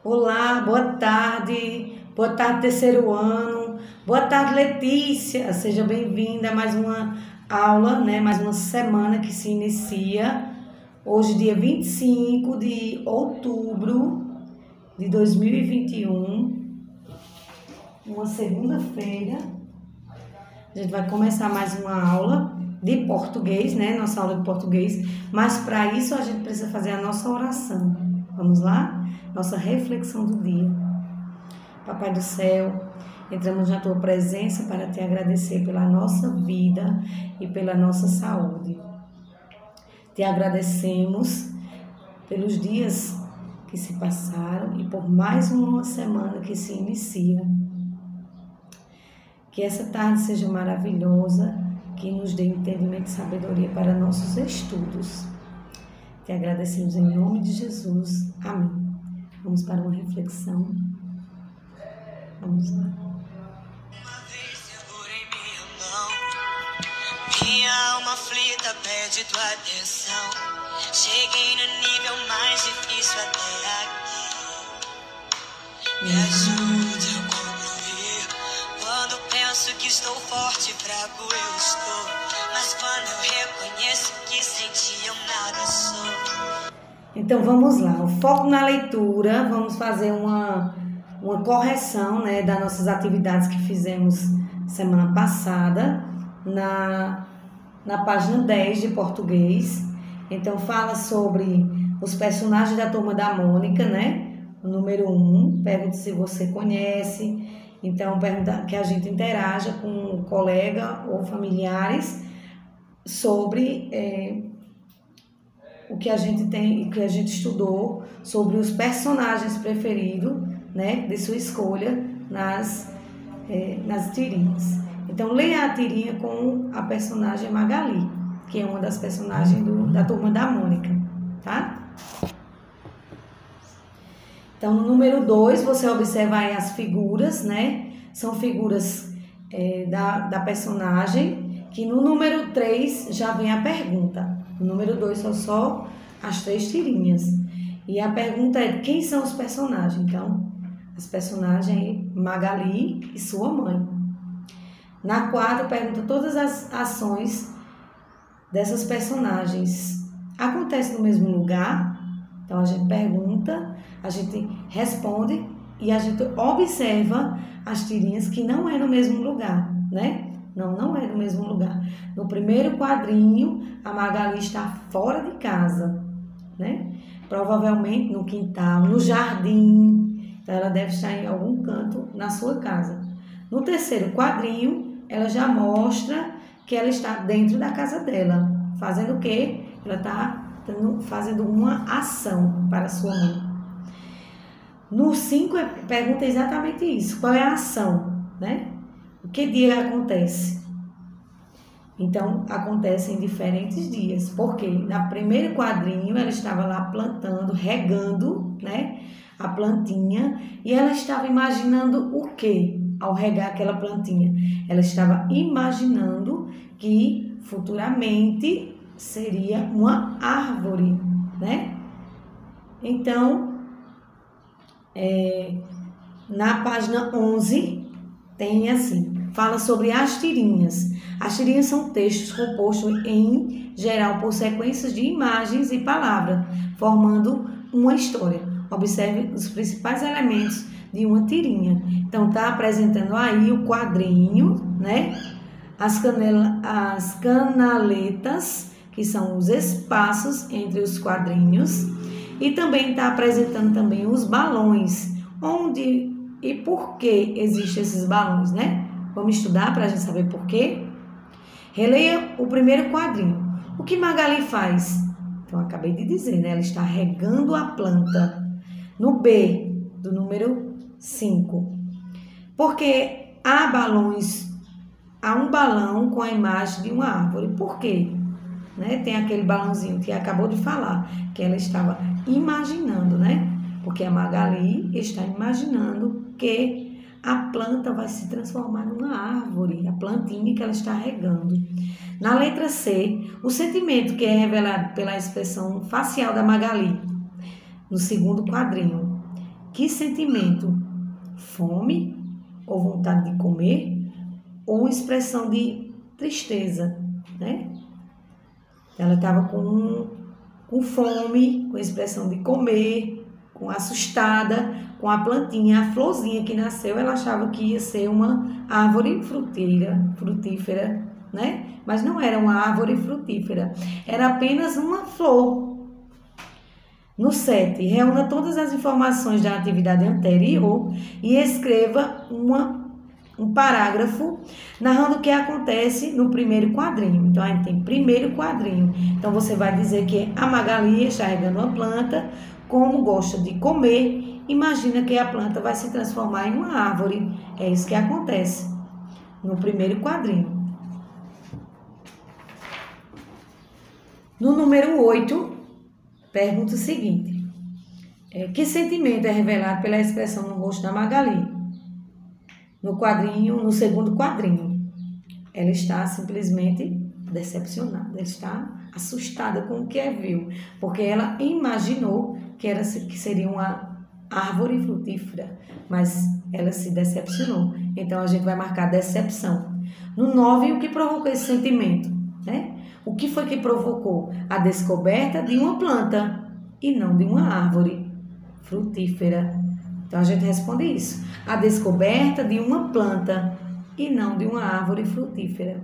Olá, boa tarde. Boa tarde, terceiro ano. Boa tarde, Letícia. Seja bem-vinda a mais uma aula, mais uma semana que se inicia. Hoje, dia 25 de outubro de 2021, uma segunda-feira. A gente vai começar mais uma aula de português, nossa aula de português. Mas para isso a gente precisa fazer a nossa oração. Vamos lá? Nossa reflexão do dia. Papai do céu, entramos na tua presença para te agradecer pela nossa vida e pela nossa saúde. Te agradecemos pelos dias que se passaram e por mais uma semana que se inicia. Que essa tarde seja maravilhosa, que nos dê entendimento e sabedoria para nossos estudos. Te agradecemos em nome de Jesus. Amém. Vamos para uma reflexão. Vamos lá. Uma vez segurei minha mão, minha alma aflita pede tua atenção. Cheguei no nível mais difícil até aqui. Me ajude a concluir. Quando penso que estou forte, fraco eu estou. Mas quando eu reconheço que senti, eu nada sou. Então vamos lá, o foco na leitura, vamos fazer uma correção das nossas atividades que fizemos semana passada na página 10 de português. Então fala sobre os personagens da Turma da Mônica, o número 1, pergunta se você conhece, então pergunta que a gente interaja com um colega ou familiares sobre o que a gente tem, o que a gente estudou sobre os personagens preferidos, de sua escolha nas tirinhas. Então, leia a tirinha com a personagem Magali, que é uma das personagens da Turma da Mônica, tá? Então, no número 2, você observa aí as figuras, São figuras da personagem, que no número 3 já vem a pergunta. No número 2 são só as 3 tirinhas. E a pergunta é: quem são os personagens? Então, as personagens Magali e sua mãe. Na 4, pergunta todas as ações dessas personagens acontecem no mesmo lugar? Então, a gente pergunta, a gente responde e a gente observa as tirinhas que não é no mesmo lugar, Não é no mesmo lugar. No primeiro quadrinho, a Magali está fora de casa, Provavelmente no quintal, no jardim. Então, ela deve estar em algum canto na sua casa. No terceiro quadrinho, ela já mostra que ela está dentro da casa dela. Fazendo o quê? Ela está fazendo uma ação para sua mãe. No 5, pergunta exatamente isso. Qual é a ação, O que dia acontece? Então, acontece em diferentes dias. Porque no primeiro quadrinho, ela estava lá plantando, regando, a plantinha. E ela estava imaginando o quê ao regar aquela plantinha? Ela estava imaginando que futuramente seria uma árvore, Então, na página 11, tem assim, fala sobre as tirinhas. As tirinhas são textos compostos em geral por sequências de imagens e palavras, formando uma história. Observe os principais elementos de uma tirinha. Então, está apresentando aí o quadrinho, as canaletas, que são os espaços entre os quadrinhos, e também está apresentando também os balões, onde e por que existem esses balões, Vamos estudar para a gente saber por quê? Releia o primeiro quadrinho. O que Magali faz? Então, acabei de dizer, Ela está regando a planta. No B, do número 5. Porque há um balão com a imagem de uma árvore. Por quê? Tem aquele balãozinho que acabou de falar, que ela estava imaginando, Porque a Magali está imaginando que a planta vai se transformar numa árvore, a plantinha que ela está regando. Na letra C, o sentimento que é revelado pela expressão facial da Magali, no segundo quadrinho. Que sentimento? Fome ou vontade de comer? Ou uma expressão de tristeza, né? Ela estava com fome, com a expressão de comer, assustada, com a florzinha que nasceu, ela achava que ia ser uma árvore frutífera, né? Mas não era uma árvore frutífera, era apenas uma flor. No 7, reúna todas as informações da atividade anterior e escreva um parágrafo narrando o que acontece no primeiro quadrinho. Então, a gente tem primeiro quadrinho. Então, você vai dizer que a Magali está regando uma planta, como gosta de comer, imagina que a planta vai se transformar em uma árvore. É isso que acontece no primeiro quadrinho. No número 8, pergunta o seguinte: que sentimento é revelado pela expressão no rosto da Magali? No segundo quadrinho, ela está simplesmente decepcionada, ela está assustada com o que viu, porque ela imaginou que seria uma árvore frutífera, mas ela se decepcionou. Então, a gente vai marcar decepção. No 9, o que provocou esse sentimento, né? O que foi que provocou? A descoberta de uma planta e não de uma árvore frutífera. Então, a gente responde isso. A descoberta de uma planta e não de uma árvore frutífera.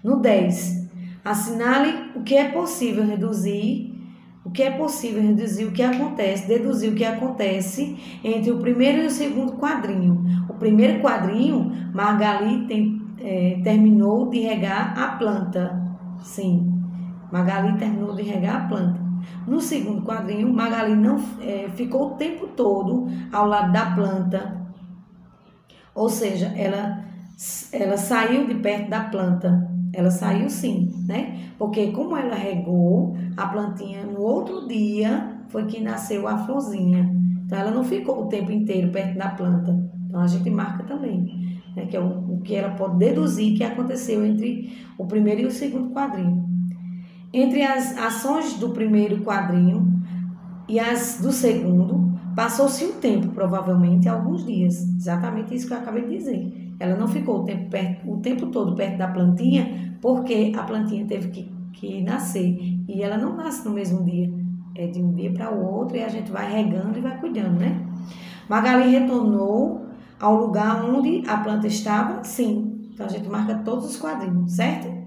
No 10, assinale o que é possível reduzir, o que acontece, deduzir o que acontece entre o primeiro e o segundo quadrinho. O primeiro quadrinho, Magali terminou de regar a planta. Sim, Magali terminou de regar a planta. No segundo quadrinho, Magali não ficou o tempo todo ao lado da planta. Ou seja, ela saiu de perto da planta. Ela saiu sim, né? Porque como ela regou a plantinha no outro dia, foi que nasceu a florzinha. Então, ela não ficou o tempo inteiro perto da planta. Então, a gente marca também, né? Que é o que ela pode deduzir que aconteceu entre o primeiro e o segundo quadrinho. Entre as ações do primeiro quadrinho e as do segundo, passou-se um tempo, provavelmente alguns dias. Exatamente isso que eu acabei de dizer. Ela não ficou o tempo todo perto da plantinha, porque a plantinha teve que nascer. E ela não nasce no mesmo dia. É de um dia para o outro e a gente vai regando e vai cuidando, né? Magali retornou ao lugar onde a planta estava? Sim. Então, a gente marca todos os quadrinhos, certo?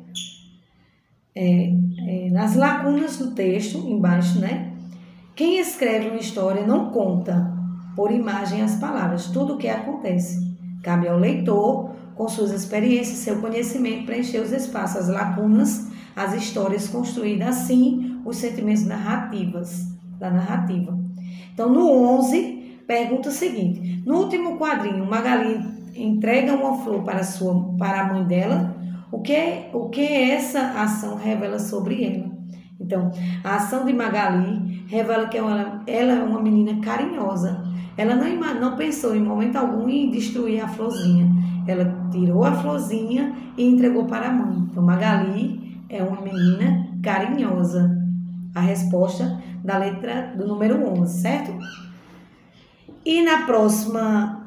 Nas lacunas do texto, embaixo, né? Quem escreve uma história não conta por imagem as palavras, tudo o que acontece. Cabe ao leitor, com suas experiências, seu conhecimento, preencher os espaços, as lacunas, as histórias, construir assim os sentimentos da narrativa. Então, no 11, pergunta o seguinte: no último quadrinho, Magali entrega uma flor para a mãe dela. O que essa ação revela sobre ela? Então, a ação de Magali revela que ela é uma menina carinhosa. Ela não pensou em momento algum em destruir a florzinha. Ela tirou a florzinha e entregou para a mãe. Então, Magali é uma menina carinhosa. A resposta da letra do número 11, certo? E na próxima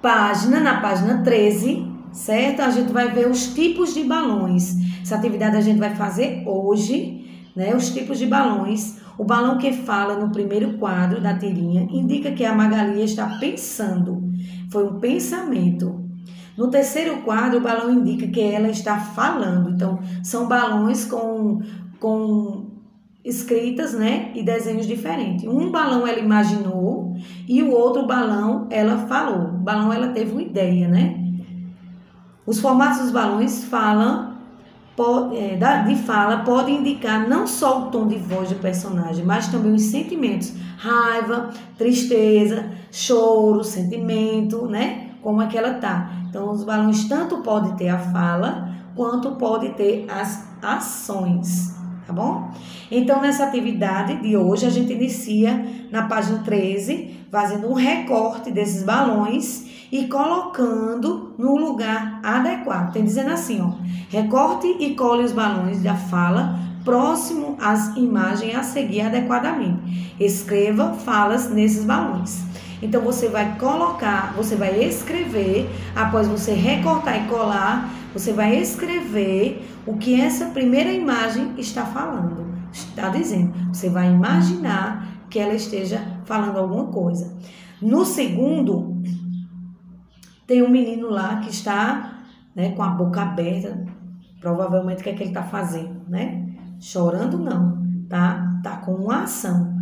página, na página 13, certo? A gente vai ver os tipos de balões. Essa atividade a gente vai fazer hoje, né? Os tipos de balões. O balão que fala no primeiro quadro da tirinha indica que a Magali está pensando. Foi um pensamento. No terceiro quadro, o balão indica que ela está falando. Então, são balões com escritas, né? E desenhos diferentes. Um balão ela imaginou e o outro balão ela falou. O balão ela teve uma ideia, né? Os formatos dos balões podem indicar não só o tom de voz do personagem, mas também os sentimentos, raiva, tristeza, choro, sentimento, né? Como é que ela tá. Então, os balões tanto podem ter a fala, quanto pode ter as ações, tá bom? Então, nessa atividade de hoje, a gente inicia na página 13, fazendo um recorte desses balões e colocando no lugar adequado. Tem dizendo assim, ó: recorte e cole os balões da fala próximo às imagens a seguir adequadamente. Escreva falas nesses balões. Então você vai colocar, você vai escrever, após você recortar e colar, você vai escrever o que essa primeira imagem está falando, está dizendo. Você vai imaginar que ela esteja falando alguma coisa. No segundo, tem um menino lá que está, né, com a boca aberta, provavelmente o que é que ele está fazendo, né? Chorando não, tá com uma ação,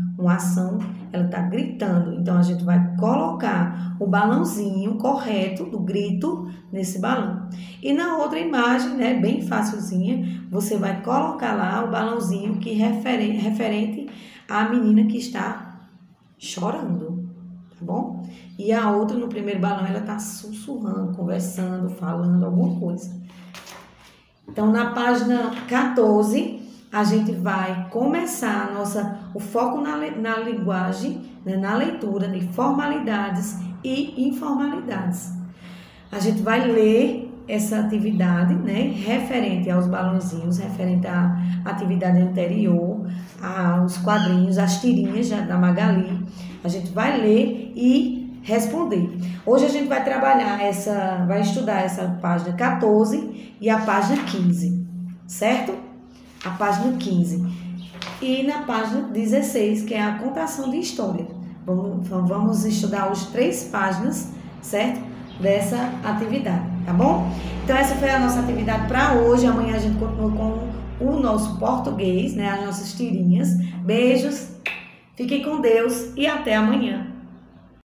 ela está gritando. Então a gente vai colocar o balãozinho correto do grito nesse balão. E na outra imagem, né, bem facilzinha, você vai colocar lá o balãozinho que referente à menina que está chorando, tá bom? E a outra, no primeiro balão, ela está sussurrando, conversando, falando alguma coisa. Então, na página 14, a gente vai começar o foco na linguagem, né, na leitura de formalidades e informalidades. A gente vai ler essa atividade, né, referente aos balãozinhos, referente à atividade anterior, aos quadrinhos, às tirinhas da Magali. A gente vai ler e responder. Hoje a gente vai trabalhar vai estudar essa página 14 e a página 15, certo? A página 15. E na página 16, que é a contação de história. Vamos estudar as 3 páginas, certo? Dessa atividade, tá bom? Então essa foi a nossa atividade para hoje. Amanhã a gente continua com o nosso português, né? As nossas tirinhas. Beijos, fiquem com Deus e até amanhã.